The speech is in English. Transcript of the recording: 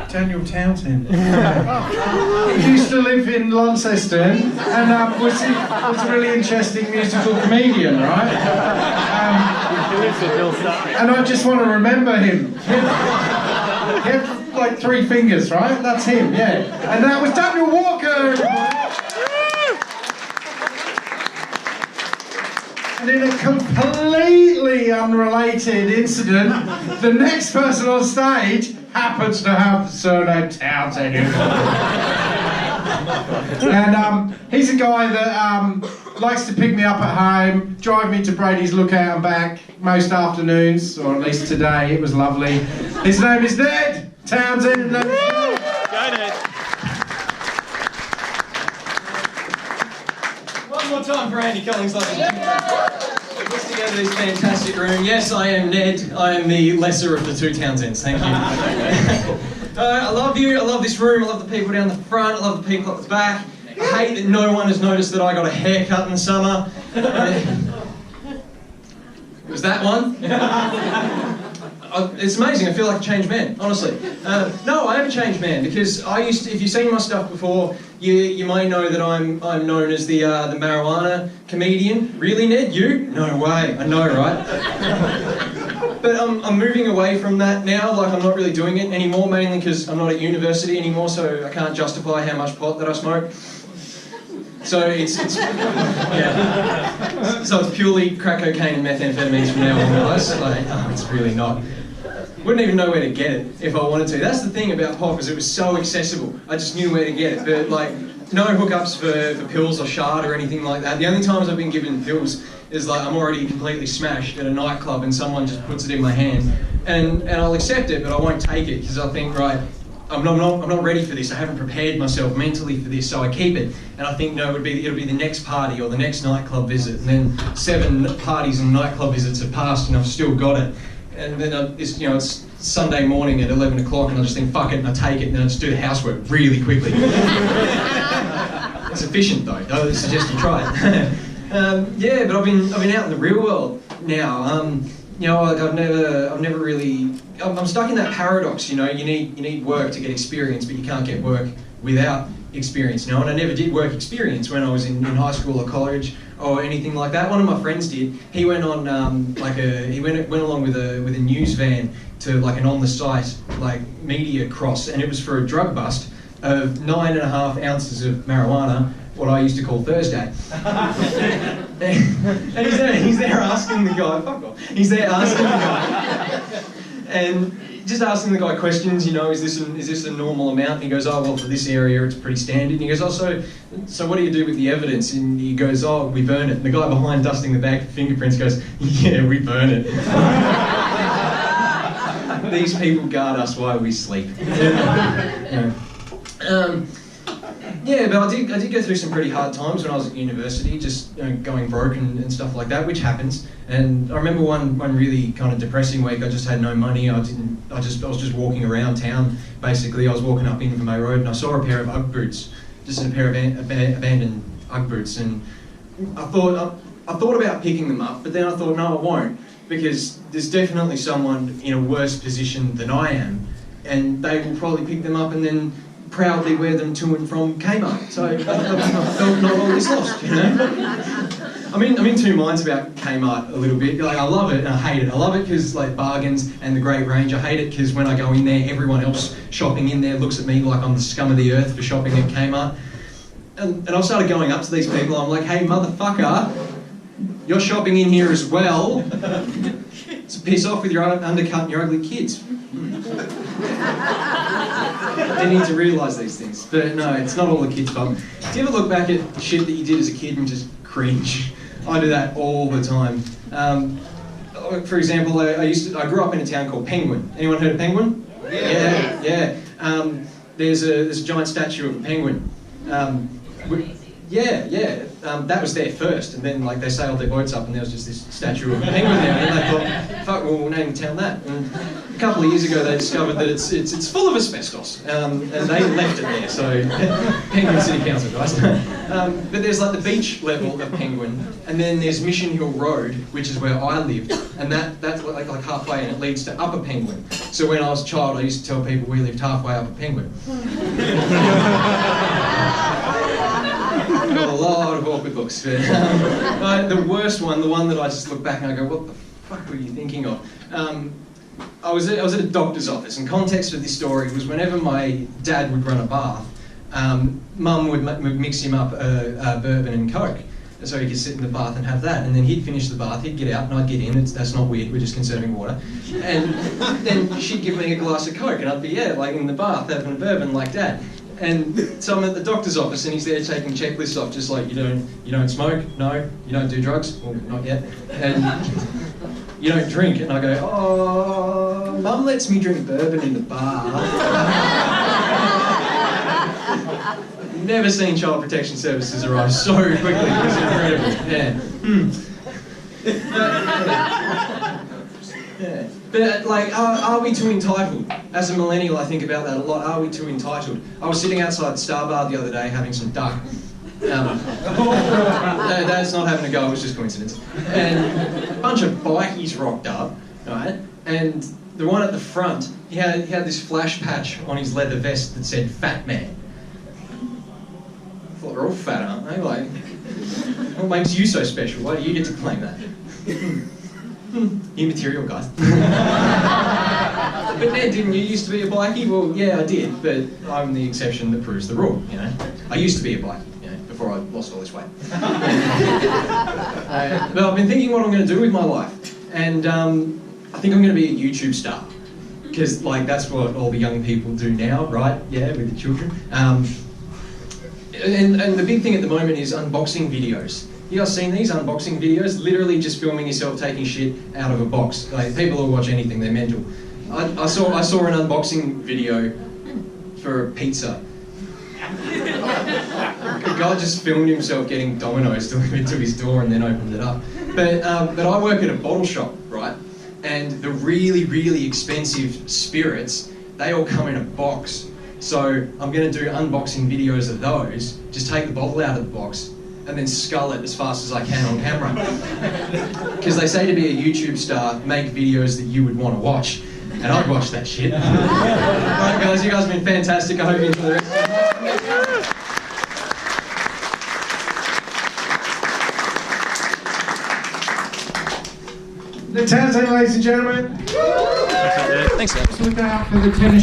Daniel Townsend. He used to live in Launceston and was a really interesting musical comedian, right? And I just want to remember him. He had like 3 fingers, right? That's him, yeah. And that was Daniel Walker! And in a completely unrelated incident, the next person on stage happens to have the surname Townsend. And he's a guy that likes to pick me up at home, drive me to Brady's Lookout and back most afternoons, or at least today. It was lovely. His name is Ned Townsend. Go Ned. One more time for Andy Collins. We put together this fantastic room. Yes, I am Ned. I am the lesser of the 2 Townsends. Thank you. I love you. I love this room. I love the people down the front. I love the people at the back. I hate that no one has noticed that I got a haircut in the summer. Was that one? It's amazing. I feel like a changed man, honestly. No, I am a changed man because if you've seen my stuff before, you may know that I'm known as the marijuana comedian. Really, Ned? You? No way. I know, right? But I'm moving away from that now. Like, I'm not really doing it anymore, mainly because I'm not at university anymore, so I can't justify how much pot that I smoke. So it's yeah. So it's purely crack cocaine and methamphetamines from now on, guys. Like, it's really not. Wouldn't even know where to get it if I wanted to. That's the thing about pot, because it was so accessible. I just knew where to get it. But like, no hookups for pills or shard or anything like that. The only times I've been given pills is like I'm already completely smashed at a nightclub and someone just puts it in my hand, and I'll accept it, but I won't take it because I think, right, I'm not ready for this. I haven't prepared myself mentally for this, so I keep it. And I think, no, it'll be the next party or the next nightclub visit. And then 7 parties and nightclub visits have passed, and I've still got it. And then it's Sunday morning at 11 o'clock, and I just think, fuck it, and I take it, and then I just do the housework really quickly. It's efficient though. I would suggest you try it. Yeah, but I've been out in the real world now. Like I've never really. I'm stuck in that paradox. You need work to get experience, but you can't get work without experience. And I never did work experience when I was in high school or college or anything like that. One of my friends did. He went on he went along with a news van to like an on the site like media cross, and it was for a drug bust of 9.5 ounces of marijuana, what I used to call Thursday. And he's there asking the guy, fuck off. He's there asking the guy, and just asking the guy questions, is this a normal amount? And he goes, oh, well, for this area it's pretty standard. And he goes, oh, so what do you do with the evidence? And he goes, oh, we burn it. And the guy behind dusting the bag for fingerprints goes, yeah, we burn it. These people guard us while we sleep. Yeah, but I did go through some pretty hard times when I was at university, just going broke and stuff like that, which happens. And I remember one really kind of depressing week. I just had no money. I was just walking around town. Basically, I was walking up Invermay Road and I saw a pair of Ugg boots, just a pair of abandoned Ugg boots, and I thought about picking them up, but then I thought, no, I won't, because there's definitely someone in a worse position than I am, and they will probably pick them up and then proudly wear them to and from Kmart. So not all is lost, I'm in 2 minds about Kmart a little bit. Like, I love it and I hate it. I love it because like bargains and the great range. I hate it because when I go in there, everyone else shopping in there looks at me like I'm the scum of the earth for shopping at Kmart. And I've started going up to these people. I'm like, hey, motherfucker, you're shopping in here as well. So piss off with your undercut and your ugly kids. They need to realise these things. But no, it's not all the kids' fault. Do you ever look back at shit that you did as a kid and just cringe? I do that all the time. For example, I grew up in a town called Penguin. Anyone heard of Penguin? Yeah. There's a giant statue of a penguin. That was there first, and then like they sailed their boats up, and there was just this statue of a penguin there, and they thought, "Fuck, we'll name the town that." And a couple of years ago, they discovered that it's full of asbestos, and they left it there. So, Penguin City Council, guys. But there's like the beach level of Penguin, and then there's Mission Hill Road, which is where I lived. and that's like halfway, and it leads to Upper Penguin. So when I was a child, I used to tell people we lived halfway up a penguin. Got a lot of awkward looks. But, the worst one, the one that I just look back and I go, what the fuck were you thinking of? I was at a doctor's office, and context of this story was whenever my dad would run a bath, Mum would mix him up a bourbon and Coke, so he could sit in the bath and have that, and then he'd finish the bath, he'd get out and I'd get in. That's not weird, we're just conserving water. And then she'd give me a glass of Coke and I'd be, like in the bath having a bourbon like Dad. And so I'm at the doctor's office and he's there taking checklists off, just like, you don't smoke? No. You don't do drugs? Well, not yet. And you don't drink? And I go, oh, Mum lets me drink bourbon in the bar. Never seen Child Protection Services arrive so quickly. It was incredible. Yeah. But like, are we too entitled? As a millennial, I think about that a lot. Are we too entitled? I was sitting outside the Star Bar the other day having some duck. That's not having a go, it was just coincidence. And a bunch of bikies rocked up, right? And the one at the front, he had this flash patch on his leather vest that said "Fat Man." I thought, they're all fat, aren't they? Like, what makes you so special? Why do you get to claim that? New material, guys. But Ned, didn't you used to be a bikie? Well, yeah, I did, but I'm the exception that proves the rule, you know? I used to be a bikie, before I lost all this weight. But I've been thinking what I'm going to do with my life, and I think I'm going to be a YouTube star, because like that's what all the young people do now, right? Yeah, with the children. And the big thing at the moment is unboxing videos. You guys seen these unboxing videos? Literally just filming yourself taking shit out of a box. Like, people will watch anything, they're mental. I saw an unboxing video for a pizza. A guy just filmed himself getting Domino's delivered to his door and then opened it up. But I work at a bottle shop, right? And the really, really expensive spirits, they all come in a box. So I'm going to do unboxing videos of those, just take the bottle out of the box and then scull it as fast as I can on camera. Because they say to be a YouTube star, make videos that you would want to watch. And I'd watch that shit. Alright guys, you guys have been fantastic. I hope you enjoy the rest of the Ned Townsend, ladies and gentlemen. Thanks, guys. Look out for the tennis.